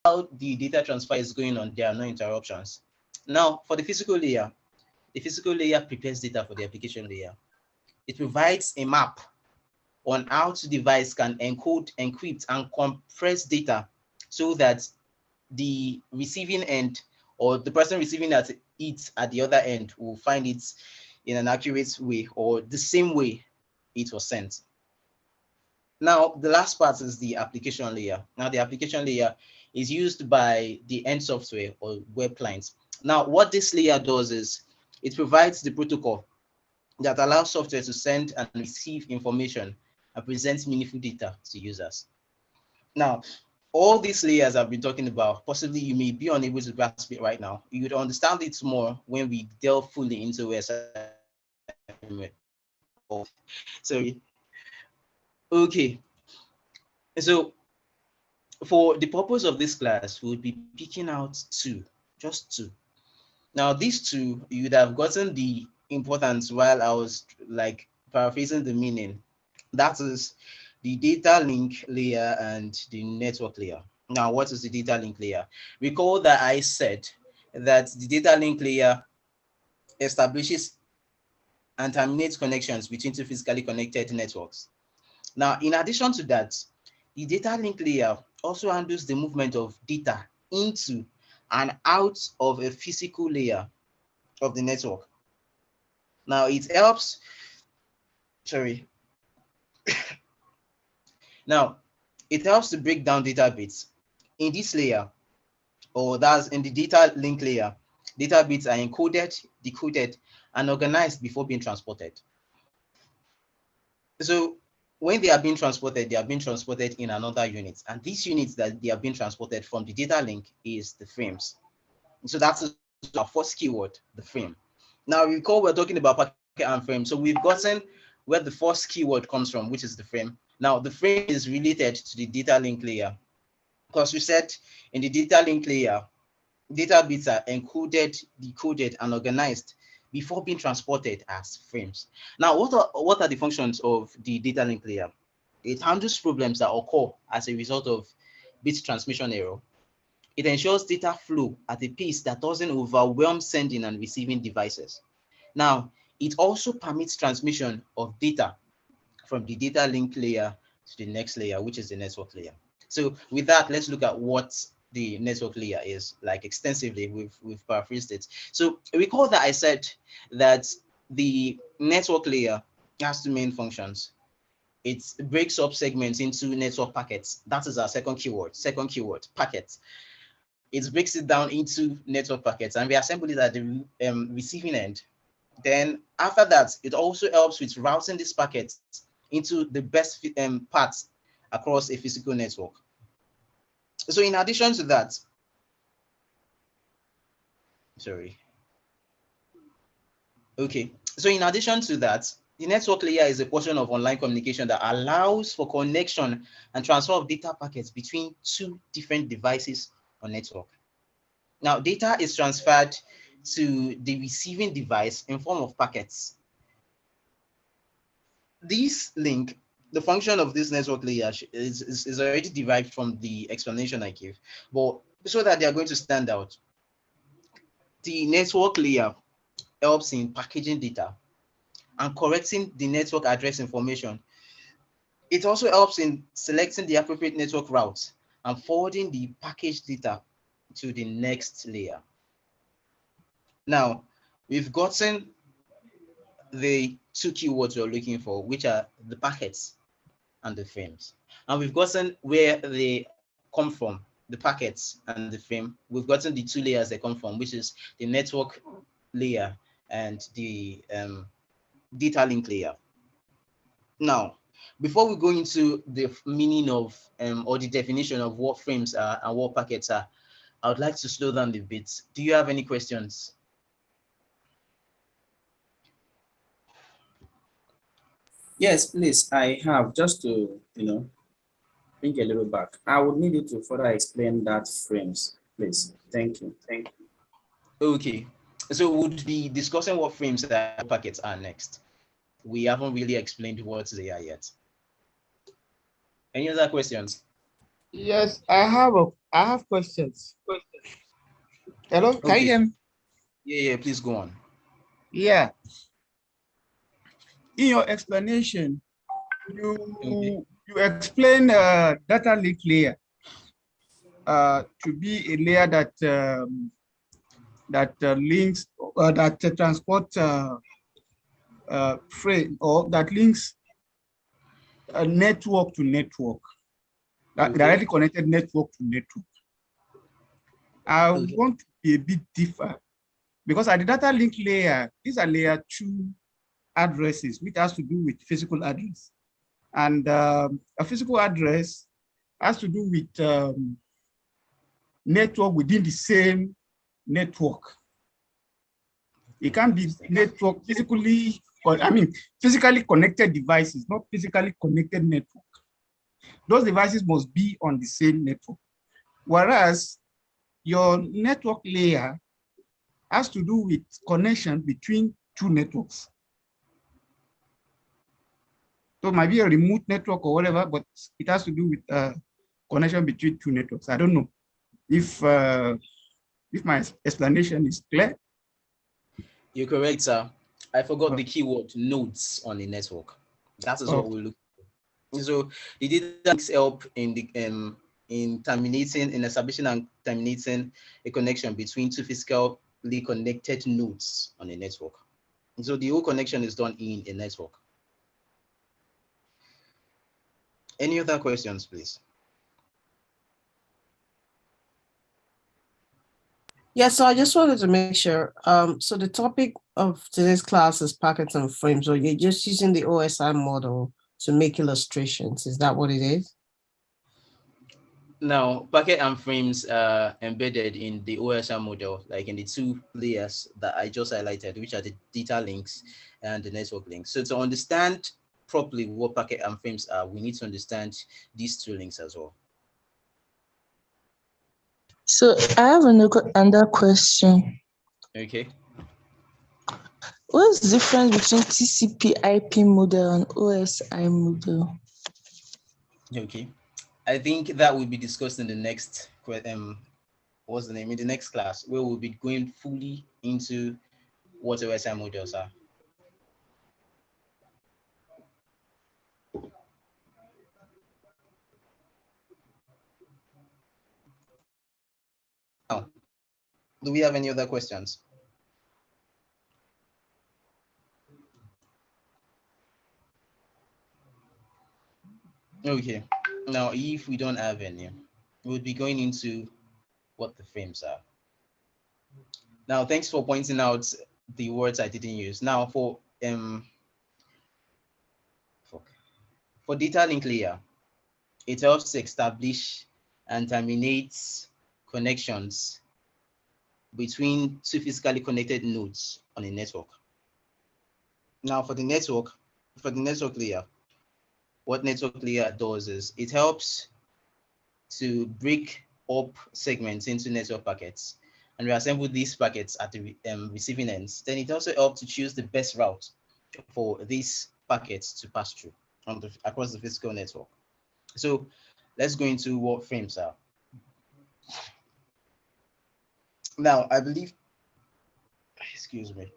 while the data transfer is going on, there are no interruptions. Now, for the physical layer prepares data for the application layer. It provides a map on how the device can encode, encrypt, and compress data so that the receiving end or the person receiving it at the other end will find it in an accurate way or the same way it was sent. Now, the last part is the application layer. Now, the application layer is used by the end software or web clients. Now, what this layer does is it provides the protocol that allows software to send and receive information and present meaningful data to users. Now, all these layers I've been talking about, possibly you may be unable to grasp it right now. You would understand it more when we delve fully into it. Sorry. Okay. So for the purpose of this class, we'll be picking out just two. Now, these two, you would have gotten the importance while I was like paraphrasing the meaning. That is the data link layer and the network layer. Now, what is the data link layer? Recall that I said that the data link layer establishes and terminates connections between two physically connected networks. Now, in addition to that, the data link layer also handles the movement of data into and out of a physical layer of the network. Now, it helps, now, it helps to break down data bits. In this layer, or that's in the data link layer, data bits are encoded, decoded, and organized before being transported. So when they are being transported in another unit. And these units that they are being transported from the data link is the frames. So that's our first keyword, the frame. Now recall we're talking about packet and frame. So we've gotten where the first keyword comes from, which is the frame. Now the frame is related to the data link layer because we said in the data link layer, data bits are encoded, decoded, and organized before being transported as frames. Now, what are the functions of the data link layer? It handles problems that occur as a result of bit transmission error. It ensures data flow at a pace that doesn't overwhelm sending and receiving devices. Now, it also permits transmission of data from the data link layer to the next layer, which is the network layer. So with that, let's look at what the network layer is like extensively. We've paraphrased it. So recall that I said that the network layer has two main functions. It breaks up segments into network packets. That is our second keyword, packets. It breaks it down into network packets and we assemble it at the receiving end. Then after that, it also helps with routing these packets into the best parts across a physical network. So in addition to that, so in addition to that, the network layer is a portion of online communication that allows for connection and transfer of data packets between two different devices on network. Now, data is transferred to the receiving device in form of packets. This link, the function of this network layer is already derived from the explanation I gave, but so that they are going to stand out, the network layer helps in packaging data and correcting the network address information. It also helps in selecting the appropriate network routes and forwarding the packaged data to the next layer. Now, we've gotten the two keywords we're looking for, which are the packets and the frames. And we've gotten where they come from, the packets and the frame. We've gotten the two layers they come from, which is the network layer and the data link layer. Now, before we go into the meaning of or the definition of what frames are and what packets are, I would like to slow down a bit. Do you have any questions? Yes, please. I have just to, bring a little back. I would need you to further explain that frames, please. Thank you. Okay. So we'll be discussing what frames and packets are next. We haven't really explained what they are yet. Any other questions? Yes, I have questions. Hello, can you Okay. hear me? Yeah, please go on. Yeah. In your explanation, Okay. you explain data link layer to be a layer that links that transport frame or that links a network to network, that Okay. directly connected network to network. I Okay. want to be a bit different because at the data link layer, these are layer 2 addresses, which has to do with physical address. And a physical address has to do with network within the same network. It can be Interesting. network physically, or I mean, physically connected devices, not physically connected network. Those devices must be on the same network. Whereas your network layer has to do with connection between two networks. So it might be a remote network or whatever, but it has to do with connection between two networks. I don't know if my explanation is clear. You're correct, sir. I forgot Oh, the keyword nodes on the network. That is what oh, we look for. So the data links help in terminating, in establishing and terminating a connection between two physically connected nodes on a network. So the whole connection is done in a network. Any other questions, please? Yeah, so I just wanted to make sure. So the topic of today's class is packets and frames, or you're just using the OSI model to make illustrations. Is that what it is? Now, packet and frames are embedded in the OSI model, like in the two layers that I just highlighted, which are the data links and the network links. So to understand properly what packet and frames are, we need to understand these two links as well. So I have another question. Okay. What's the difference between TCP/IP model and OSI model? Okay. I think that will be discussed in the next what's the name, in the next class, where we'll be going fully into what OSI models are. Now, do we have any other questions? Okay. Now, if we don't have any, we'll be going into what the frames are. Now, thanks for pointing out the words I didn't use. Now, for data link layer, it helps to establish and terminate connections between two physically connected nodes on a network. Now, for the network layer, what network layer does is it helps to break up segments into network packets and reassemble these packets at the receiving ends. Then it also helps to choose the best route for these packets to pass through across the physical network. So let's go into what frames are. Now, I believe, excuse me.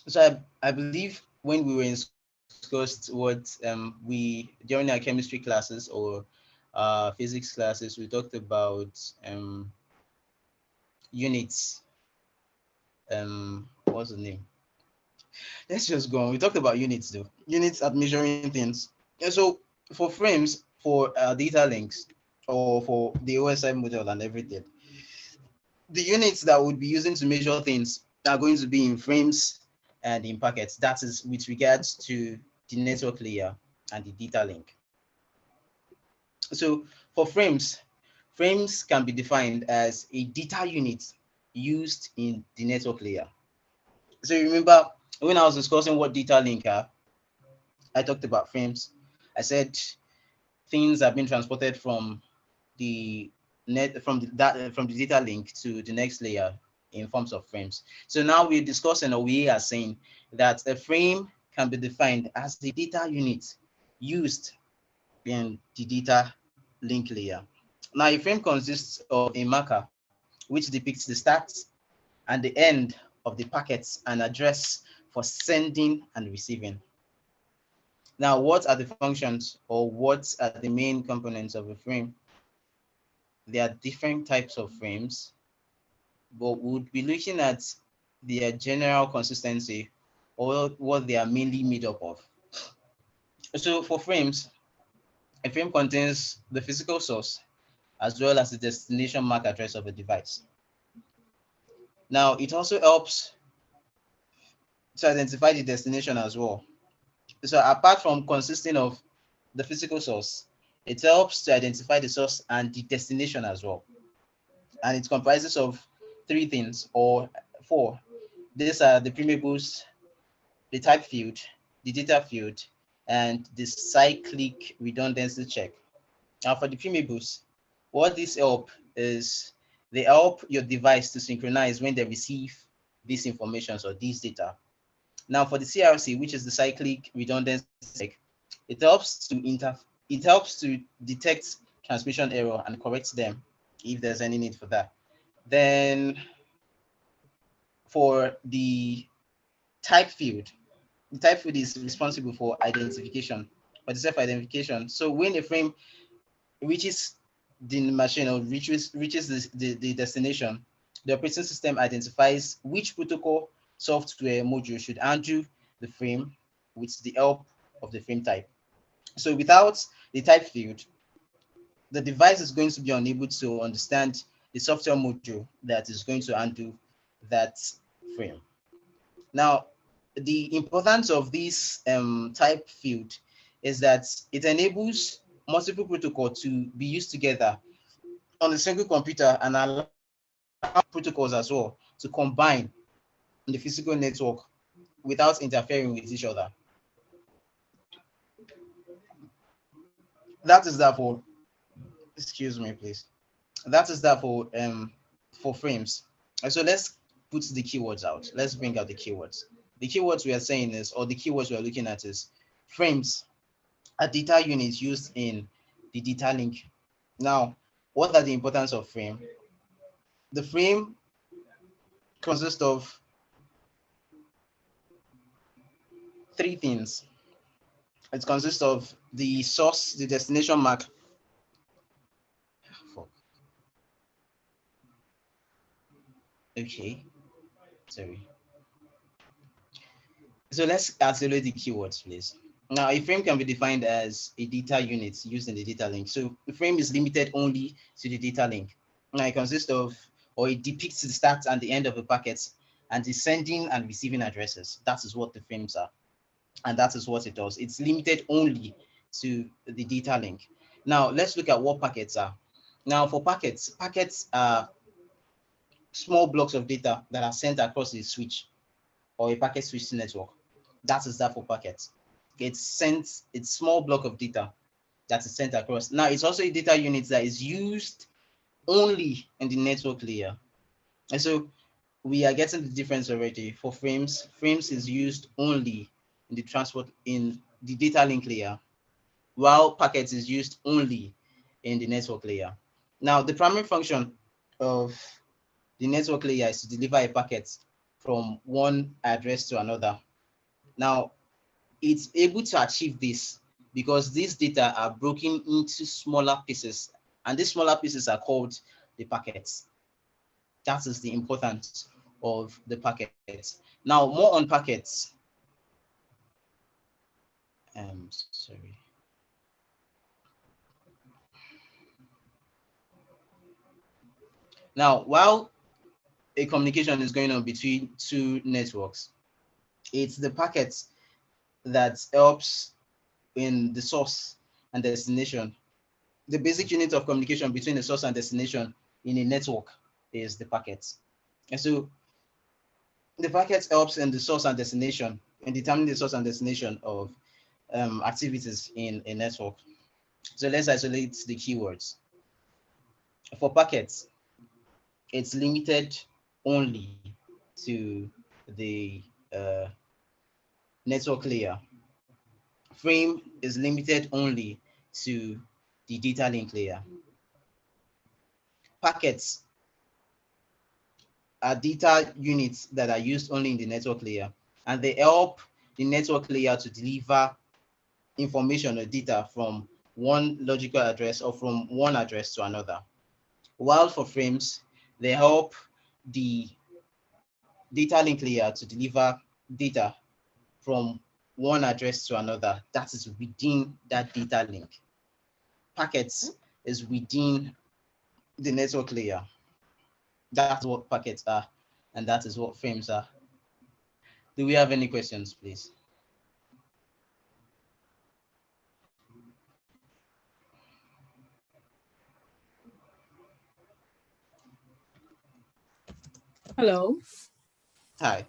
So I believe when we were discussed what we during our chemistry classes or physics classes, we talked about units. What's the name? Let's just go on. We talked about units though. Units at measuring things. And so for frames, for data links, or for the OSI model and everything, the units that we'll be using to measure things are going to be in frames and in packets. That is with regards to the network layer and the data link. So for frames can be defined as a data unit used in the network layer. So you remember when I was discussing what data link are, I talked about frames. I said things have been transported from the from the data link to the next layer in forms of frames. So now we're discussing, or we are saying that a frame can be defined as the data unit used in the data link layer. Now, a frame consists of a marker which depicts the start and the end of the packets and address for sending and receiving. Now, what are the functions or what are the main components of a frame? There are different types of frames, but we'll be looking at their general consistency or what they are mainly made up of. So for frames, a frame contains the physical source as well as the destination MAC address of a device. Now, it also helps to identify the destination as well. So apart from consisting of the physical source, it helps to identify the source and the destination as well. And it comprises of three things or four. These are the premables, the type field, the data field, and the cyclic redundancy check. Now for the premables, what this help is they help your device to synchronize when they receive these informations or these data. Now for the CRC, which is the cyclic redundancy check, it helps to detect transmission error and correct them if there's any need for that. Then for the type field, the type field is responsible for identification, for the self-identification. So when a frame reaches the machine or reaches the destination, the operating system identifies which protocol software module should handle the frame with the help of the frame type. So without the type field, the device is going to be unable to understand the software module that is going to handle that frame. Now, the importance of this type field is that it enables multiple protocols to be used together on a single computer and allow protocols as well to combine in the physical network without interfering with each other. That is that for, excuse me, please. That is that for frames. And so let's put the keywords out. Let's bring out the keywords. The keywords we are saying is, or the keywords we are looking at is frames, a data unit used in the data link. Now, what are the importance of frame? The frame consists of three things. It consists of the source, the destination MAC. Okay, sorry. So let's isolate the keywords, please. Now, a frame can be defined as a data unit used in the data link. So the frame is limited only to the data link. Now, it consists of, or it depicts the start and the end of the packets and the sending and receiving addresses. That is what the frames are. And that is what it does. It's limited only to the data link. Now, let's look at what packets are. Now, for packets are small blocks of data that are sent across a switch or a packet switching network. That is that for packets. It's small block of data that is sent across. Now, it's also a data unit that is used only in the network layer. And so we are getting the difference already. For frames is used only in the data link layer, while packets is used only in the network layer. Now, the primary function of the network layer is to deliver a packet from one address to another. Now, it's able to achieve this because these data are broken into smaller pieces, and these smaller pieces are called the packets. That is the importance of the packets. Now, more on packets. Sorry. Now, while a communication is going on between two networks, it's the packets that helps in the source and destination. The basic unit of communication between the source and destination in a network is the packets. And so the packet helps in the source and destination, in determining the source and destination of activities in a network. So let's isolate the keywords. For packets, it's limited only to the network layer. Frame is limited only to the data link layer. Packets are data units that are used only in the network layer, and they help the network layer to deliver information or data from one logical address or from one address to another. While for frames, they help the data link layer to deliver data from one address to another that is within that data link. Packets is within the network layer. That's what packets are, and that is what frames are. Do we have any questions, please? Hello. Hi.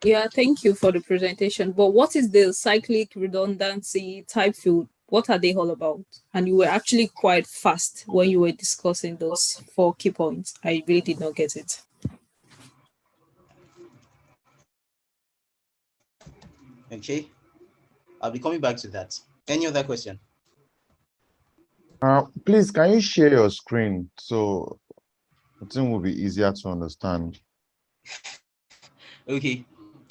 Yeah, thank you for the presentation. But what is the cyclic redundancy type field? What are they all about? And you were actually quite fast when you were discussing those 4 key points. I really did not get it. Okay, I'll be coming back to that. Any other question? Please, can you share your screen so the thing will be easier to understand? Okay,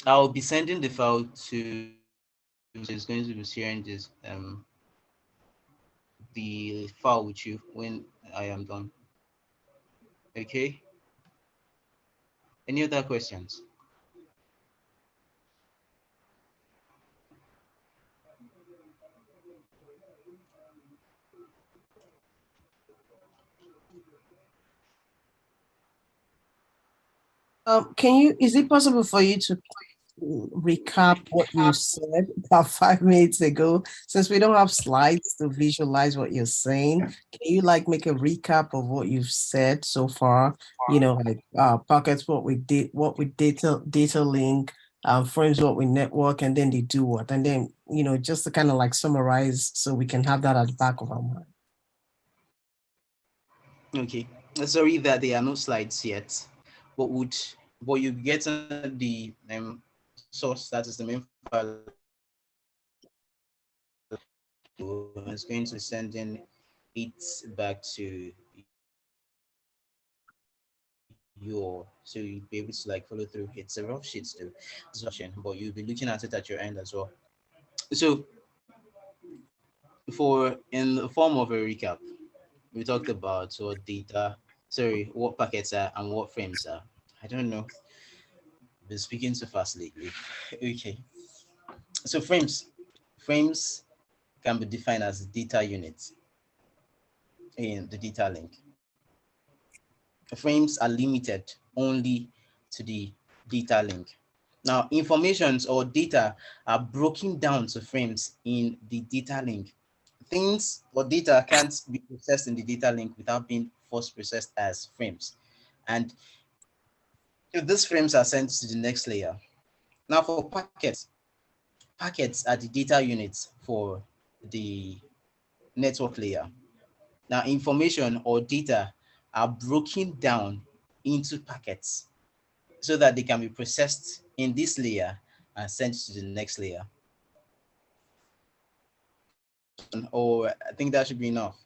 I'll be sending the file to. Is going to be sharing this the file with you when I am done. Okay. Any other questions? Is it possible for you to recap what you said about 5 minutes ago? Since we don't have slides to visualize what you're saying, can you like make a recap of what you've said so far? Like packets, what we did, what we data link, frames, what we network, and then they do what, and then just to kind of like summarize so we can have that at the back of our mind. Okay. Sorry that there are no slides yet, but you get the source, that is the main file. It's going to send in it back to your, so you'll be able to like follow through. It's a rough sheet still, but you'll be looking at it at your end as well. So for in the form of a recap, we talked about what packets are and what frames are. I don't know. I've been speaking too fast lately. Okay. So frames can be defined as data units in the data link. Frames are limited only to the data link. Now, informations or data are broken down to frames in the data link. Things or data can't be processed in the data link without being first processed as frames. And these frames are sent to the next layer. Now for packets are the data units for the network layer. Now information or data are broken down into packets so that they can be processed in this layer and sent to the next layer. Or I think that should be enough.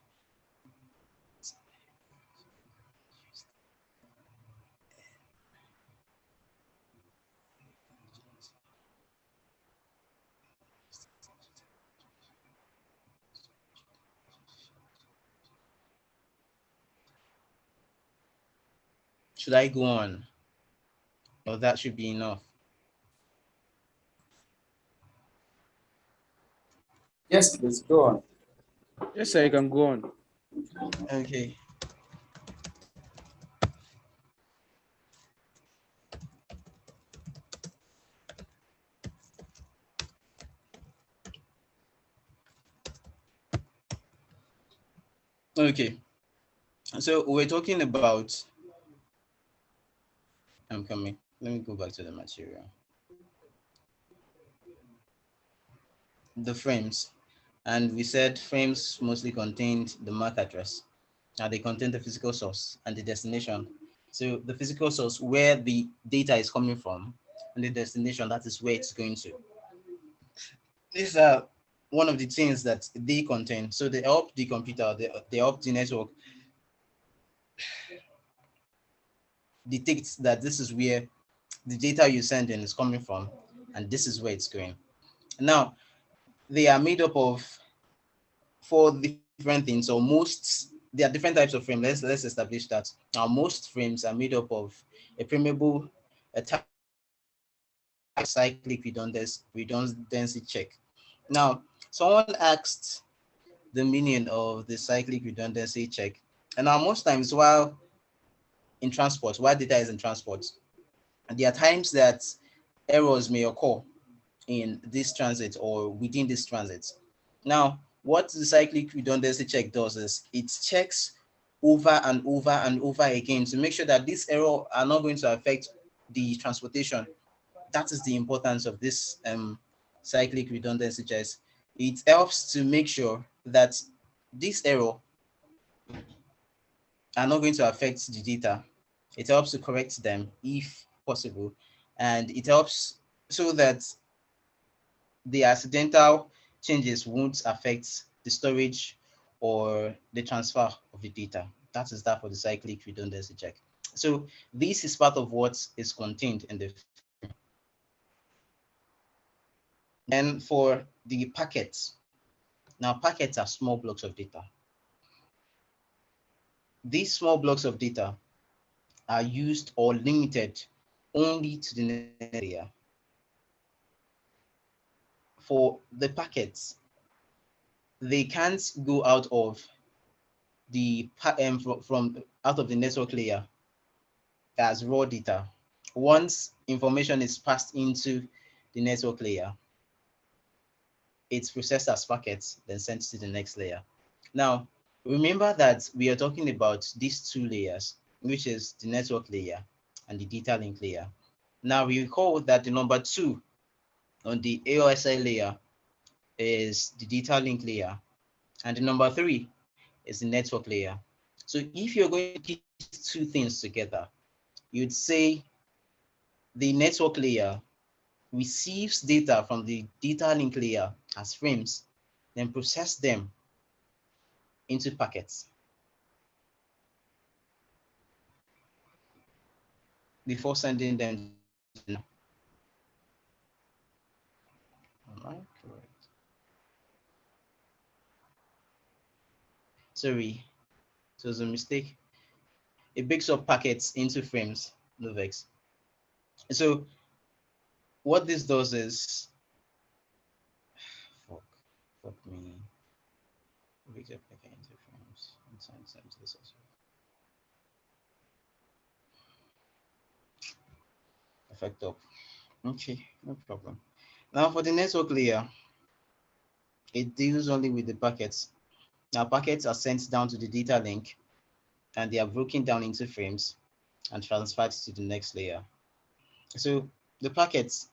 Should I go on? Or that should be enough? Yes, please go on. Yes, sir, you can go on. Okay. Okay. So we're talking about, I'm coming. Let me go back to the material. The frames. And we said frames mostly contained the MAC address. Now they contain the physical source and the destination. So the physical source where the data is coming from, and the destination, that is where it's going to. these are one of the things that they contain. So they help the computer, they help the network detect that this is where the data you send in is coming from, and this is where it's going. Now, they are made up of 4 different things, or most, there are different types of frame. Let's establish that. Now, most frames are made up of a frameable, a type cyclic redundancy check. Now, someone asked the meaning of the cyclic redundancy check. And now most times while data is in transport, there are times that errors may occur in this transit or within this transit. Now, what the cyclic redundancy check does is it checks over and over and over again to make sure that these errors are not going to affect the transportation. That is the importance of this cyclic redundancy checks. It helps to make sure that this error are not going to affect the data. It helps to correct them if possible, and it helps so that the accidental changes won't affect the storage or the transfer of the data. That is that for the cyclic redundancy check. So this is part of what is contained in the. And for the packets, now packets are small blocks of data. These small blocks of data are used or limited only to the next layer. For the packets, they can't go out of the from out of the network layer as raw data. Once information is passed into the network layer, it's processed as packets, then sent to the next layer. Now, remember that we are talking about these 2 layers, which is the network layer and the data link layer. Now, we recall that the number 2 on the AOSI layer is the data link layer, and the number 3 is the network layer. So if you're going to keep these 2 things together, you'd say the network layer receives data from the data link layer as frames, then process them into packets before sending them. Am I correct? Sorry, it was a mistake. It breaks up packets into frames, no vex. So what this does is, fuck me. Breaks up packet into frames and sends them to the source. Effect up. Okay, no problem. Now for the network layer, it deals only with the packets. Now packets are sent down to the data link, and they are broken down into frames and transferred to the next layer. So the packets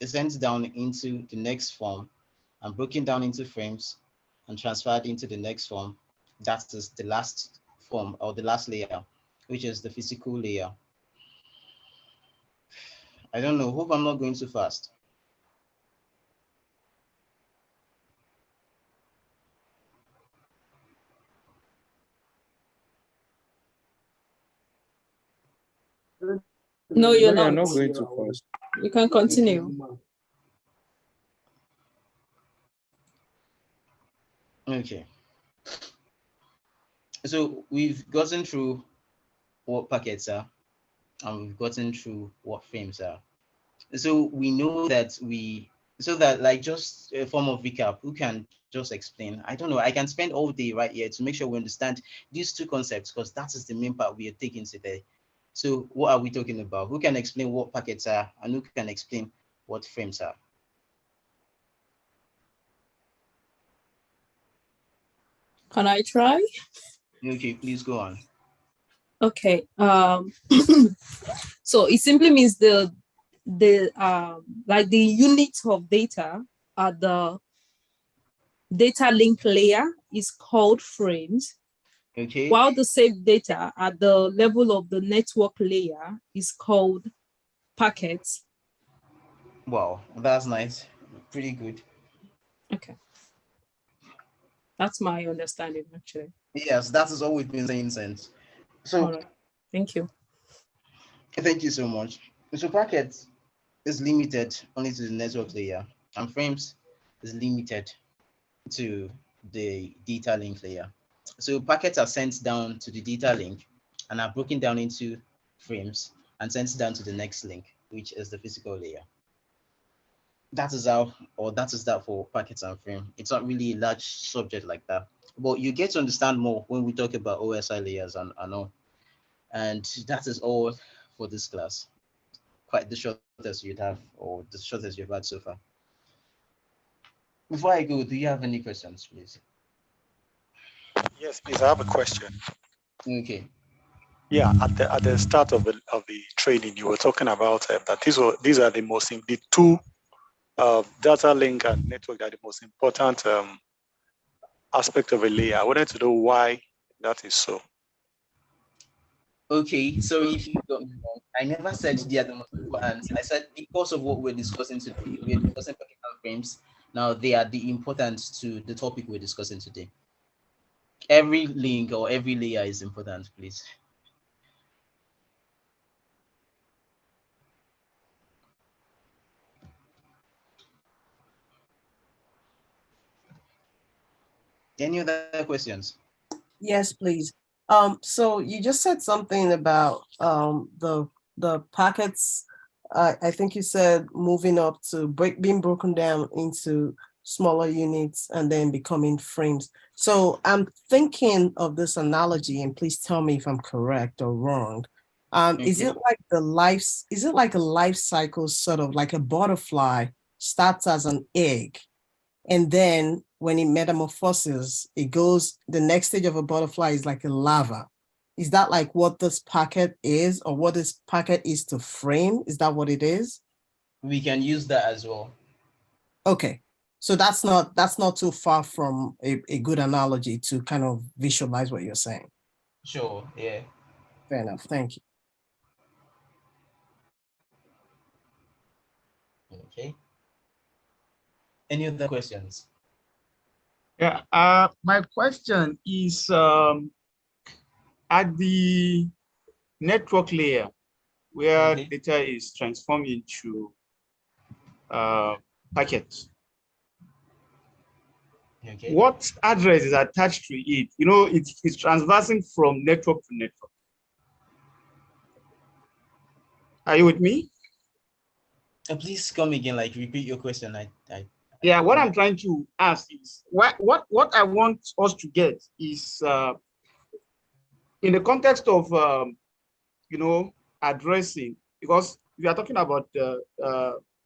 is sent down into the next form and broken down into frames and transferred into the next form. That is the last form or the last layer, which is the physical layer. I don't know, hope I'm not going too fast. No, you're No, you're not. not going too fast. You can continue. Okay. So we've gotten through what packets are, and we've gotten through what frames are. So we know that so that, like, just a form of recap, who can just explain? I don't know, I can spend all day right here to make sure we understand these 2 concepts, because that is the main part we are taking today. So what are we talking about? Who can explain what packets are, and who can explain what frames are? Can I try? Okay, please go on. Okay. So it simply means the like the unit of data at the data link layer is called frames, Okay. while the saved data at the level of the network layer is called packets. Wow, that's nice. Pretty good. Okay. That's my understanding, actually. Yes, that is all we've been saying since. So All right. Thank you. thank you so much. So packets is limited only to the network layer, and frames is limited to the data link layer. So packets are sent down to the data link and are broken down into frames and sent down to the next link, which is the physical layer. That is how, or that is that for packets and frame. It's not really a large subject like that, but you get to understand more when we talk about OSI layers and all. And that is all for this class. Quite the shortest you'd have, or the shortest you've had so far. Before I go, do you have any questions, please? Yes, please. I have a question. Okay. Yeah, at the start of the training, you were talking about that these are the two data link and network are the most important aspect of a layer. I wanted to know why that is so. Okay, so if you got me wrong, I never said they are the most important. I said because of what we're discussing today, we're discussing packet frames. Now they are the importance to the topic we're discussing today. Every link or every layer is important, please. Any other questions? Yes, please. So you just said something about the packets. I think you said moving up to being broken down into smaller units and then becoming frames. So I'm thinking of this analogy, and please tell me if I'm correct or wrong. Is Okay. it like is it like a life cycle, sort of like a butterfly starts as an egg, and then when it metamorphoses, it goes, the next stage of a butterfly is like a larva. Is that like what this packet is, or what this packet is to frame? Is that what it is? We can use that as well. Okay. So that's not too far from a good analogy to kind of visualize what you're saying. Sure, yeah. Fair enough. Thank you. Okay. Any other questions? Yeah, my question is at the network layer where Okay. data is transformed into packets. Okay. What address is attached to it? You know, it's transversing from network to network. Are you with me? Please come again, like repeat your question. Yeah, what I'm trying to ask is what I want us to get is in the context of you know, addressing, because we are talking about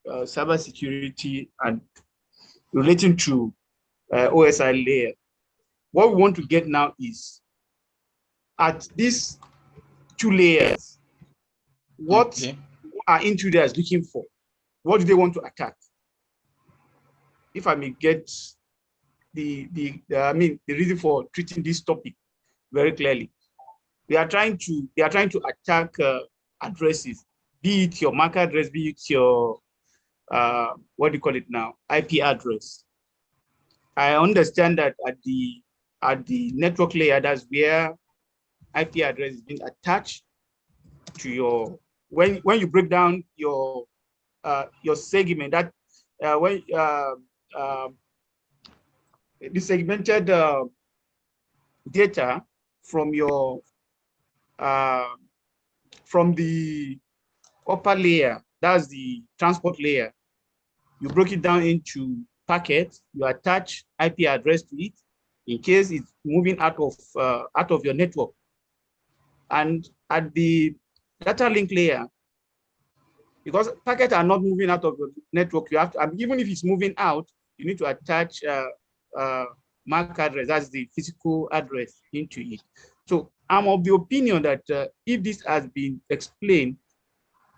cybersecurity and relating to OSI layer. What we want to get now is at these two layers, what are intruders looking for? What do they want to attack? If I may get the reason for treating this topic very clearly. They are trying to attack addresses, be it your MAC address, be it your what do you call it now, IP address. I understand that at the network layer, that's where IP address is being attached to your, when you break down your segment, that when the segmented data from your from the upper layer, that's the transport layer, you broke it down into packets, you attach IP address to it in case it's moving out of your network. And at the data link layer, because packets are not moving out of the network, you have to, even if it's moving out, you need to attach MAC address, that's the physical address, into it. So I'm of the opinion that if this has been explained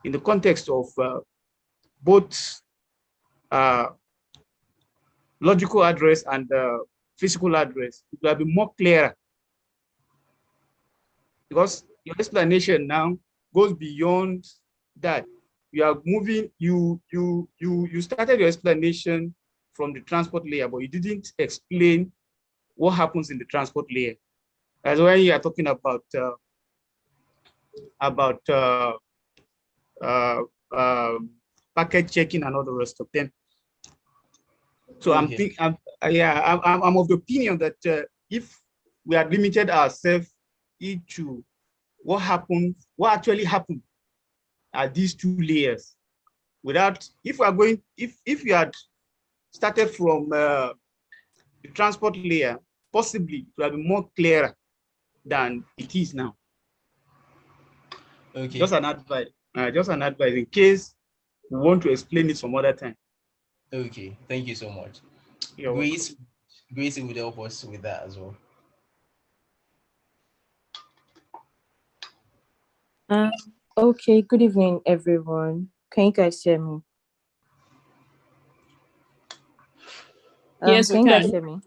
in the context of both logical address and physical address, it will be more clearer. Because your explanation now goes beyond that. You are moving, you started your explanation from the transport layer, but you didn't explain what happens in the transport layer. As when you are talking about packet checking and all the rest of them. So Okay. I'm of the opinion that if we had limited ourselves into what actually happened at these two layers, without, if you had started from the transport layer, possibly it would have been more clearer than it is now. Okay. Just an advice in case we want to explain it some other time. Okay. Thank you so much. You're welcome. Grace would help us with that as well. Okay, good evening, everyone. Can you guys hear me? Yes, we can you guys can. hear me?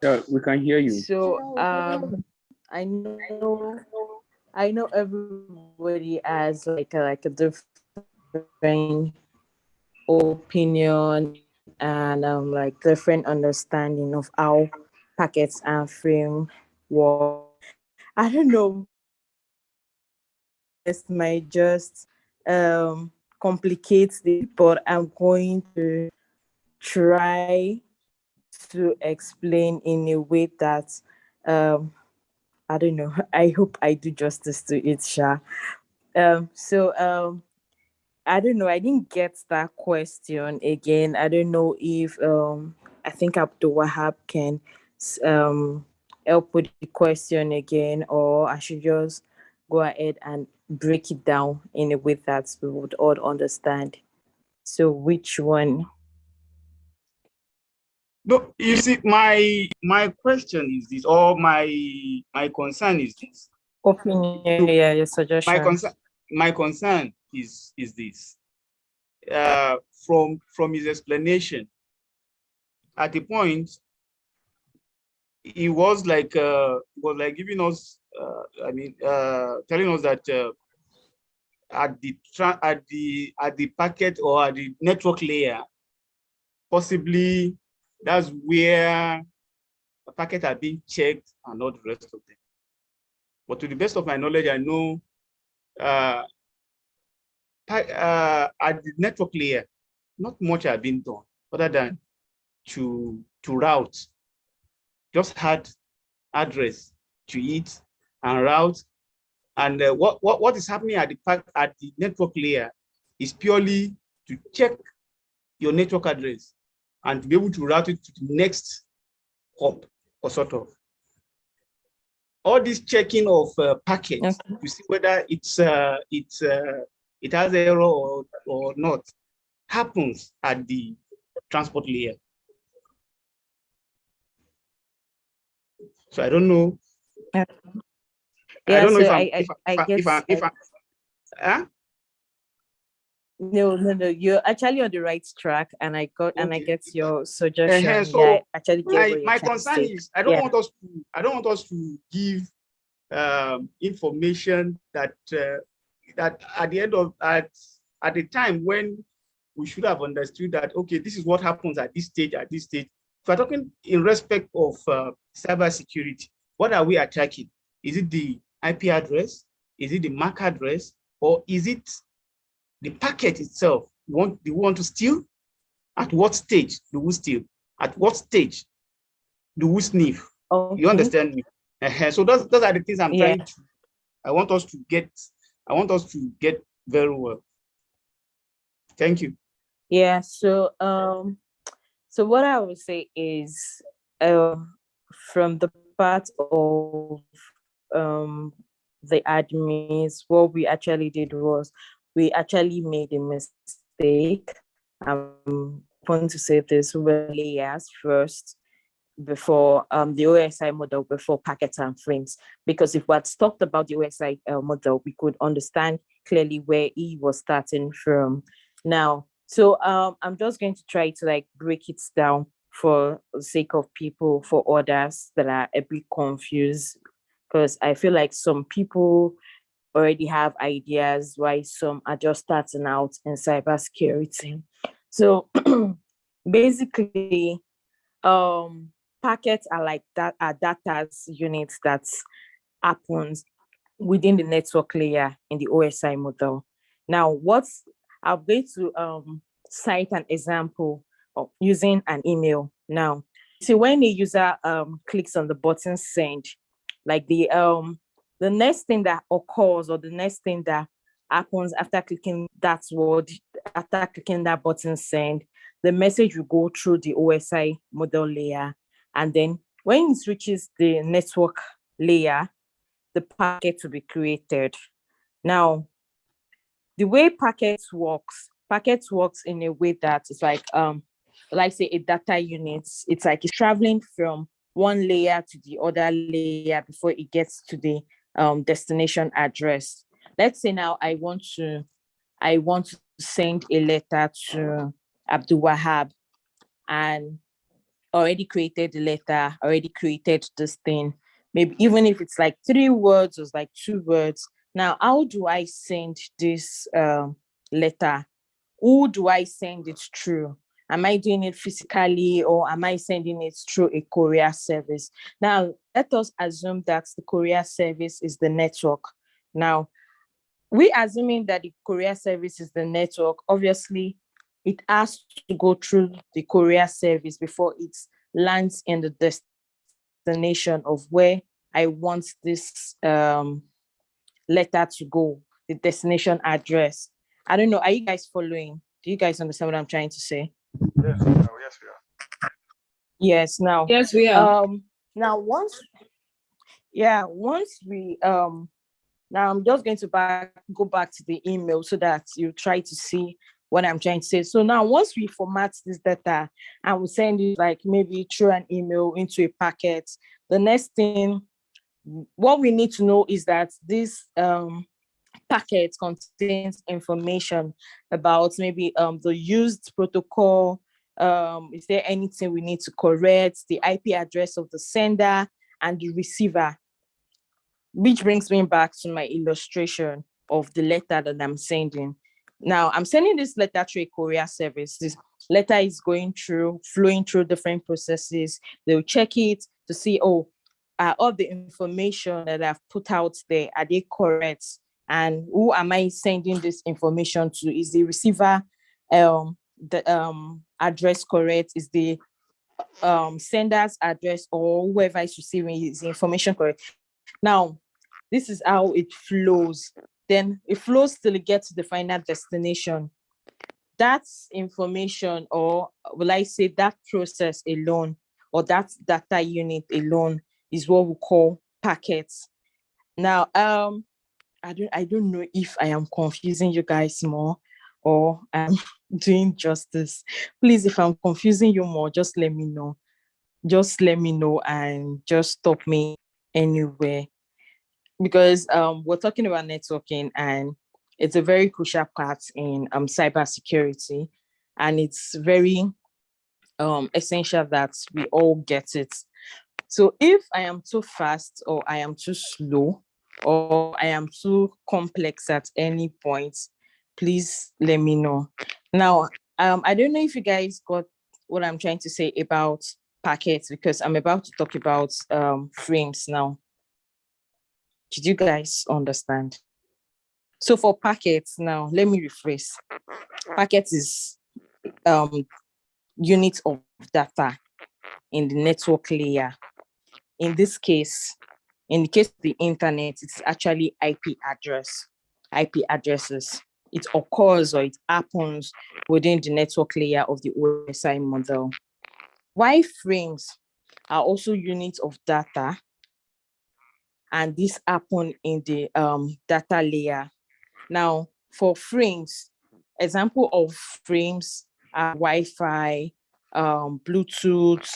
Yeah, we can hear you. So I know everybody has like a different opinion and like different understanding of how packets and frame work. I don't know, this might just complicate the, but I'm going to try to explain in a way that I don't know. I hope I do justice to it, Sha. I don't know. I didn't get that question again. I don't know if I think Abdul Wahab can help with the question again, or I should just go ahead and break it down in a way that we would all understand. So which one? No, you see, my question is this, or my concern is this. Opinion, yeah, your suggestion. My concern is this. From his explanation, at the point, he was like giving us, telling us that at the packet or at the network layer, possibly that's where the packet are being checked and not the rest of them. But to the best of my knowledge, I know at the network layer, not much has been done other than to route. Just add address to it and route. And what is happening at the network layer is purely to check your network address and to be able to route it to the next hop or sort of. All this checking of packets to see whether it has error or not happens at the transport layer. So I don't know. Yeah, I don't know so if I'm huh? No, you're actually on the right track, and I get your suggestion. So yeah, I actually get what my you're trying concern to say. is I don't want us to give information that at the end of at the time when we should have understood that, okay, this is what happens at this stage. If we're talking in respect of cybersecurity, what are we attacking? Is it the IP address? Is it the MAC address? Or is it the packet itself? Do we want to steal? At what stage do we steal? At what stage do we sniff? You understand me? So those are the things I'm trying to. I want us to get very well. Thank you. Yeah. So so what I would say is from the part of the admins, what we actually did was we actually made a mistake. I'm going to say this, we were layers first before the OSI model, before packets and frames, because if we had talked about the OSI model, we could understand clearly where he was starting from. Now, so I'm just going to try to like break it down for the sake of people, for others that are a bit confused, because I feel like some people already have ideas, why some are just starting out in cybersecurity. So Basically, packets are like that, are data units that happens within the network layer in the OSI model. Now, I'm going to cite an example of using an email. Now, see, when a user clicks on the button send, like the next thing that occurs, or the next thing that happens after clicking that word, after clicking that button send, the message will go through the OSI model layer, and then when it reaches the network layer, the packet to be created. Now, the way packets works in a way that it's like say a data unit. It's like it's traveling from one layer to the other layer before it gets to the destination address. Let's say now I want to send a letter to Abdul Wahab, and already created the letter, already created this thing. Maybe even if it's like 3 words or like 2 words. Now, how do I send this letter? Who do I send it through? Am I doing it physically, or am I sending it through a courier service? Now, let us assume that the courier service is the network. Now, we assuming that the courier service is the network, obviously, it has to go through the courier service before it lands in the destination of where I want this letter to go, the destination address. I don't know. Are you guys following? Do you guys understand what I'm trying to say? Yes, we are. Yes. Now. Yes, we are. Now once we now I'm just going to go back to the email so that you try to see what I'm trying to say. So now once we format this data and we send it like maybe through an email into a packet, the next thing, what we need to know is that this packet contains information about maybe the used protocol. Is there anything we need to correct? The IP address of the sender and the receiver. Which brings me back to my illustration of the letter that I'm sending. Now, I'm sending this letter through a courier service. This letter is flowing through different processes. They'll check it to see, all the information that I've put out there, are they correct? And who am I sending this information to? Is the receiver address correct? Is the sender's address or whoever is receiving is the information correct? Now, this is how it flows. Then it flows till it gets to the final destination. That information, or will I say that process alone, or that data unit alone, is what we call packets. Now, I don't know if I am confusing you guys more or I'm doing justice. Please, if I'm confusing you more, just let me know. Just let me know and just stop me anywhere. Because we're talking about networking, and it's a very crucial part in cybersecurity, and it's very essential that we all get it. So if I am too fast, or I am too slow, or I am too complex at any point, please let me know. Now, I don't know if you guys got what I'm trying to say about packets, because I'm about to talk about frames now. Did you guys understand? So for packets now, let me rephrase. Packets is unit of data in the network layer. In this case, in the case of the internet, it's actually IP addresses. It occurs, or it happens within the network layer of the OSI model. Wireframes are also units of data, and this happen in the data layer. Now, for frames, example of frames are Wi-Fi, Bluetooth,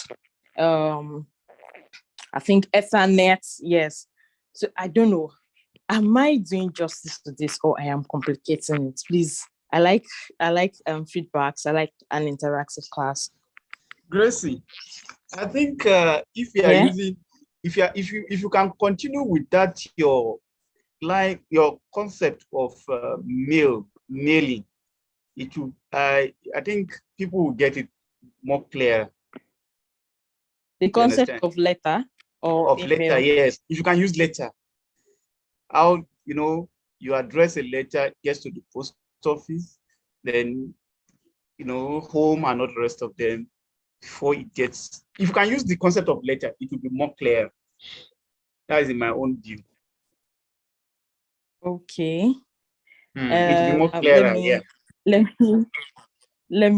I think Ethernet, yes. So I don't know, am I doing justice to this, or I am complicating it? Please, I like feedbacks. I like an interactive class. Gracie, I think if you are using, if you can continue with that, your concept of mailing, it will, I think people will get it more clear. The You concept understand? of letter or Of letter, email. yes. If you can use letter, how, you know, you address a letter, gets to the post office, then, you know, home and all the rest of them before it gets, if you can use the concept of letter, it will be more clear. That is in my own view. Okay. It will be more Let clearer, me yeah. let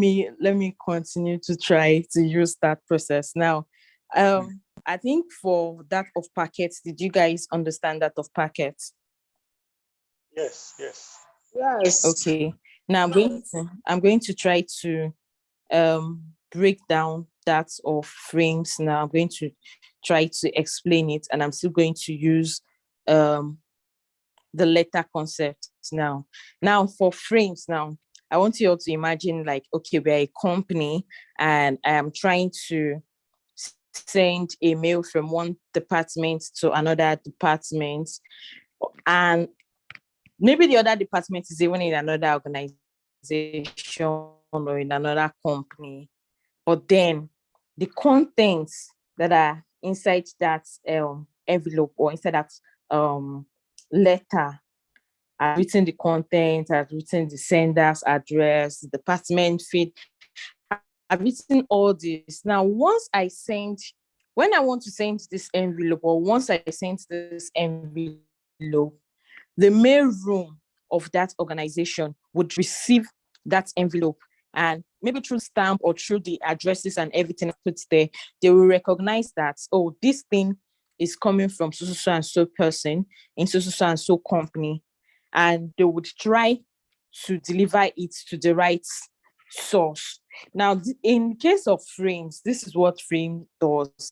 me continue to try to use that process now. I think for that of packets, did you guys understand that of packets? Yes, yes. Yes. Okay. Now I'm going to try to break down that of frames. Now I'm going to try to explain it, and I'm still going to use the letter concept now. Now for frames, now I want you all to imagine, like, okay, we're a company and I am trying to send a mail from one department to another department, and maybe the other department is even in another organization or in another company, but then the contents that are inside that envelope or inside that letter, I've written the content, I've written the sender's address, the department feed, I've written all this. Now, when I want to send this envelope, or once I send this envelope, the mail room of that organization would receive that envelope, and maybe through stamp or through the addresses and everything put there, they will recognize that, oh, this thing is coming from so and so person in so and so company, and they would try to deliver it to the right source. Now, in case of frames, this is what frame does.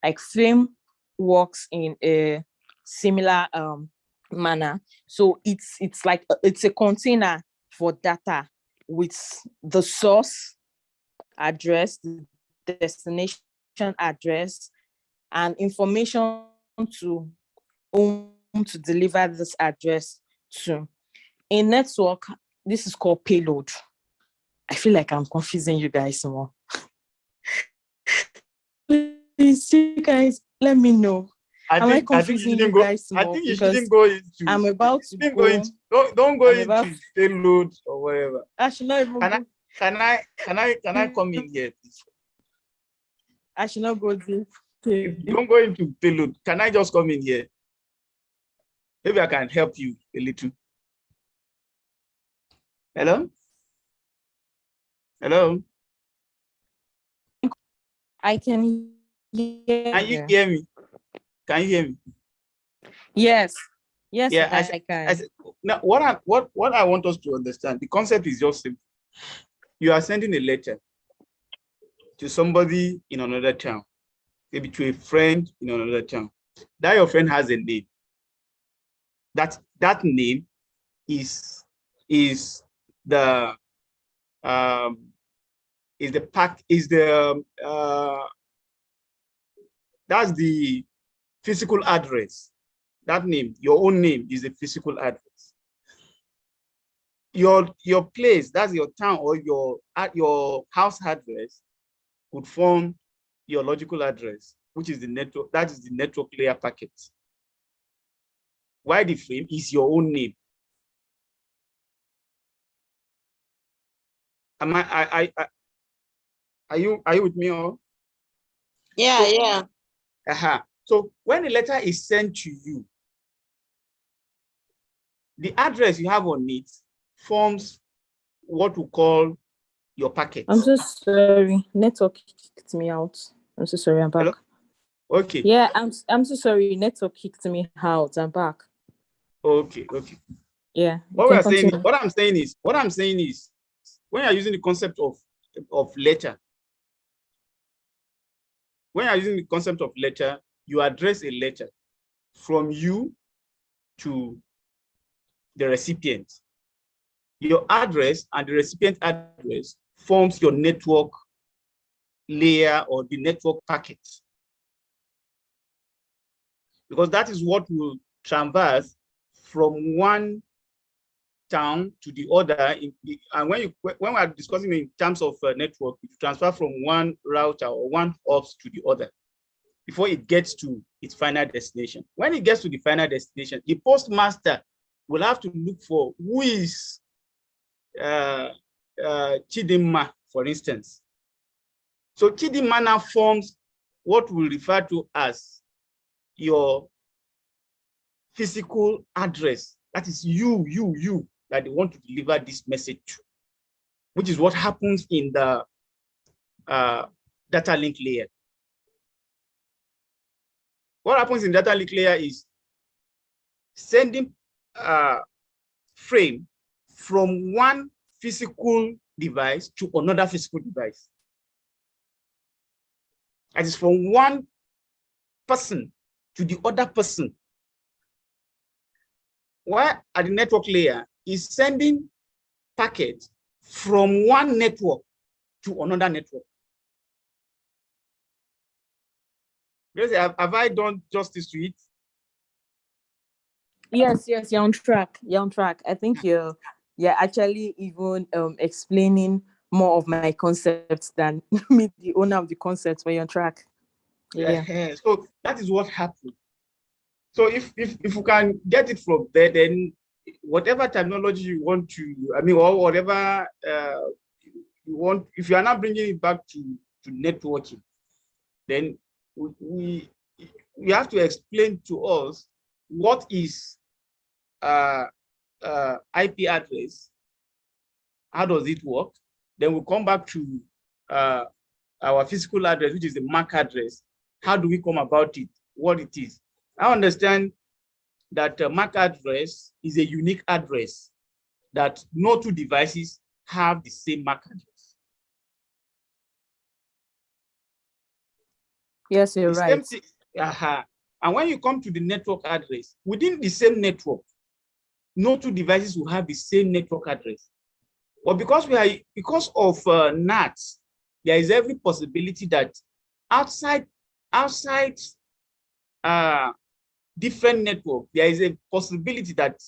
Like, frame works in a similar manner. So it's like it's a container for data with the source address, the destination address, and information to whom to deliver this address to. In network, this is called payload. I feel like I'm confusing you guys more. Please, you guys, let me know. Am I confusing you guys more? I think you shouldn't go into. I'm about to go. Don't go into payload or whatever. I should not even go. Can I come in here, please? I should not go deep. Don't go into payload. Can I just come in here? Maybe I can help you a little. Hello? Hello? I can hear Can you hear me? Can you hear me? Yes. Yes, Yeah, I can. Now, what I want us to understand, the concept is just simple. You are sending a letter to somebody in another town, maybe to a friend in another town. That your friend has a name. That name is the that's the physical address. That name, your own name, is the physical address. Your place, that's your town or your house address, would form your logical address, which is the network. That is the network layer packet. Why the frame is your own name. Are you with me all? Yeah. So when a letter is sent to you, the address you have on it forms what we call your packet. I'm so sorry. Network kicked me out. I'm so sorry. I'm back. Hello? Okay. Yeah, I'm so sorry. Network kicked me out. I'm back. Okay. Yeah. What I'm saying is, when you're using the concept of letter, you address a letter from you to the recipient. Your address and the recipient address forms your network layer or the network packet, because that is what will traverse from one town to the other, and when we are discussing in terms of network, it transfer from one router or one host to the other before it gets to its final destination. When it gets to the final destination, the postmaster will have to look for who is Chidinma, for instance. So Chidinma now forms what we refer to as your physical address. That is you that they want to deliver this message to, which is what happens in the data link layer. What happens in data link layer is sending frame from one physical device to another physical device. That is from one person to the other person. While at the network layer is sending packets from one network to another network. Have I done justice to it? Yes, you're on track. You're on track. I think you're actually even explaining more of my concepts than me, the owner of the concepts, but you're on track. Yeah. So that is what happened. So if we can get it from there, then whatever terminology you want to, or whatever you want, if you are not bringing it back to networking, then we have to explain to us what is IP address, how does it work? Then we'll come back to our physical address, which is the MAC address. How do we come about it? What it is? I understand that MAC address is a unique address that no two devices have the same MAC address. Yes, you're right. And when you come to the network address, within the same network, no two devices will have the same network address. But because of NAT, there is every possibility that outside different network, there is a possibility that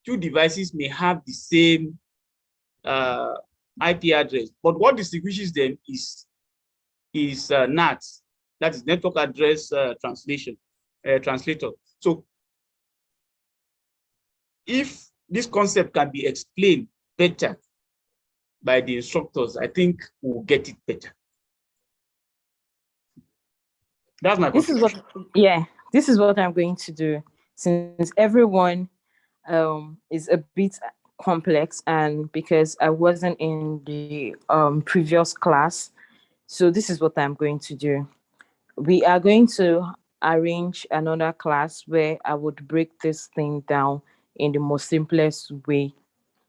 two devices may have the same IP address. But what distinguishes them is NAT, that is network address translator. So if this concept can be explained better by the instructors, I think we'll get it better. That's my contribution. This is what I'm going to do, since everyone is a bit complex, and because I wasn't in the previous class, so this is what I'm going to do. We are going to arrange another class where I would break this thing down in the most simplest way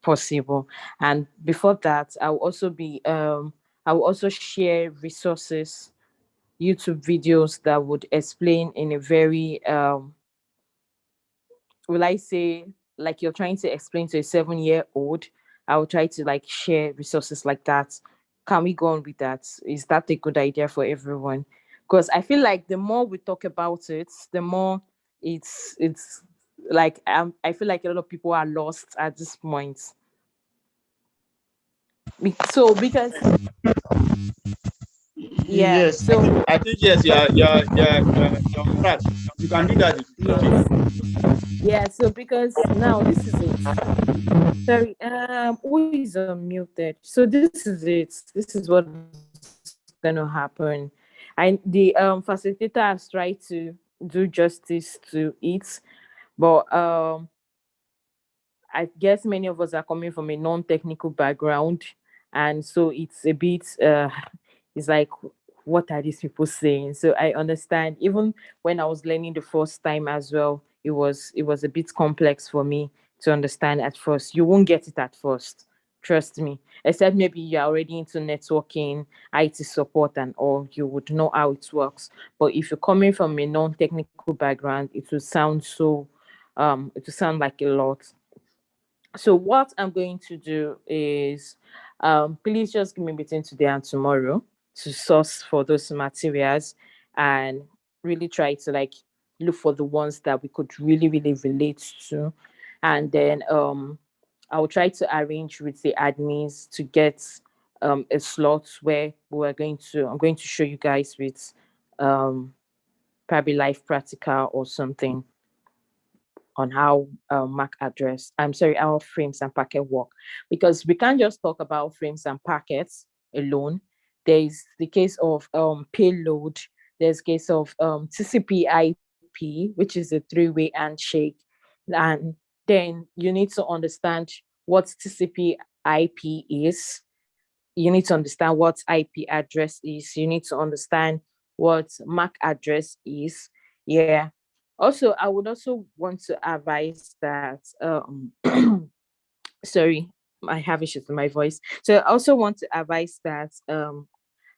possible. And before that, I will also share resources, YouTube videos that would explain in a very will I say, like you're trying to explain to a 7-year-old. I will try to share resources like that. Can we go on with that? Is that a good idea for everyone? Because I feel like the more we talk about it, the more it's like I feel like a lot of people are lost at this point. So because yes, so I think yes, you're on track. You can do that. Yes. So because now this is it. Sorry, who is unmuted? So this is it. This is what's gonna happen. And the facilitator has tried to do justice to it, but I guess many of us are coming from a non-technical background, and so it's a bit it's like, what are these people saying? So I understand. Even when I was learning the first time as well, it was a bit complex for me to understand at first. You won't get it at first, trust me, except maybe you're already into networking, IT support and all, you would know how it works. But if you're coming from a non-technical background, it will sound like a lot. So what I'm going to do is, please just give me between today and tomorrow to source for those materials and really try to look for the ones that we could really relate to. And then I will try to arrange with the admins to get a slot where I'm going to show you guys with probably live practical or something on how our frames and packet work, because we can't just talk about frames and packets alone. There's the case of payload, there's case of TCP/IP, which is a three-way handshake, and then you need to understand what TCP/IP is. You need to understand what IP address is. You need to understand what MAC address is. Yeah. Also, I would also want to advise that sorry, I have issues with my voice. So I also want to advise that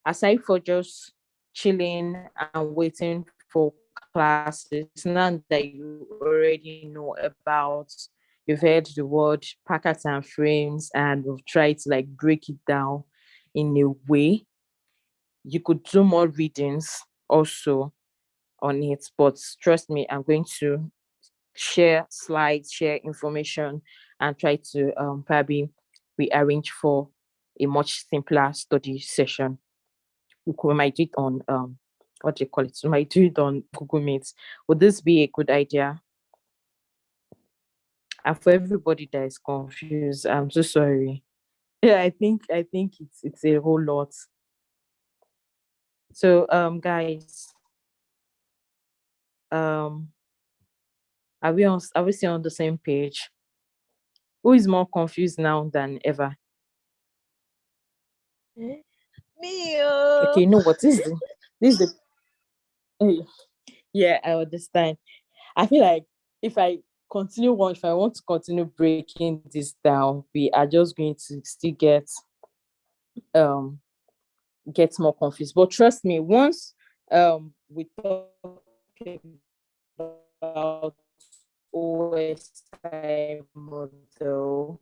aside for just chilling and waiting for classes, now that you already know about, you've heard the word packets and frames, and we've tried to like break it down in a way, you could do more readings also on it. But trust me, I'm going to share slides, share information, and try to probably rearrange for a much simpler study session. We might do it on what do you call it? We might do it on Google Meet. Would this be a good idea? And for everybody that is confused, I'm so sorry. Yeah, I think it's a whole lot. So guys, are we still on the same page? Who is more confused now than ever? Me. Okay, you know what this is the yeah, I understand. I feel like if I want to continue breaking this down, we are just going to still get more confused. But trust me, once we talk about OSI model,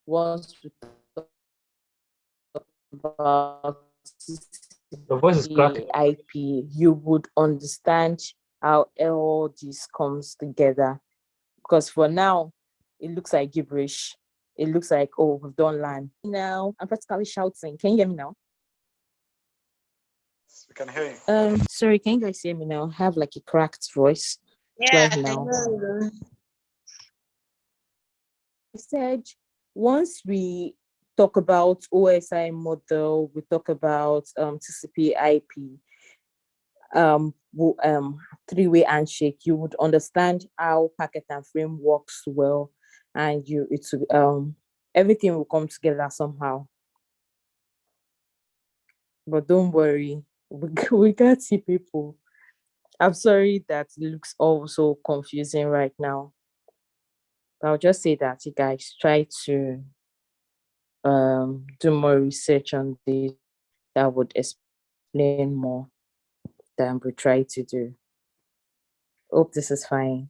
once we talk about Your voice is cracking. IP, you would understand how all this comes together. Because for now, it looks like gibberish. It looks like, oh, we've done LAN. Now, I'm practically shouting. Can you hear me now? We can hear you. Sorry, can you guys hear me now? I have like a cracked voice right now. I said, once we talk about OSI model, we talk about TCP/IP, three-way handshake, you would understand how packet and frame works well, and everything will come together somehow. But don't worry, we got see people. I'm sorry that it looks all so confusing right now. I'll just say that you guys try to do more research on this that would explain more than we try to do. Hope this is fine.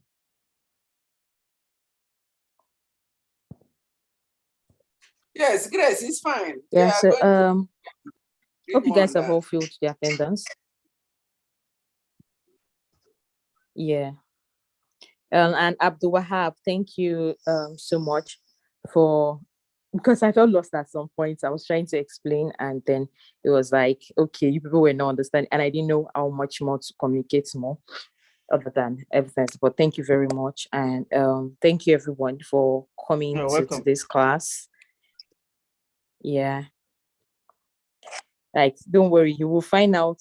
Yes, Grace, it's fine. Yeah, so hope you guys have all filled the attendance. Yeah. And Abdul Wahab, thank you so much because I felt lost at some point. I was trying to explain, and then it was like, okay, you people were not understanding, and I didn't know how much more to communicate more other than evidence. But thank you very much, and thank you everyone for coming to this class. Yeah, like don't worry, you will find out.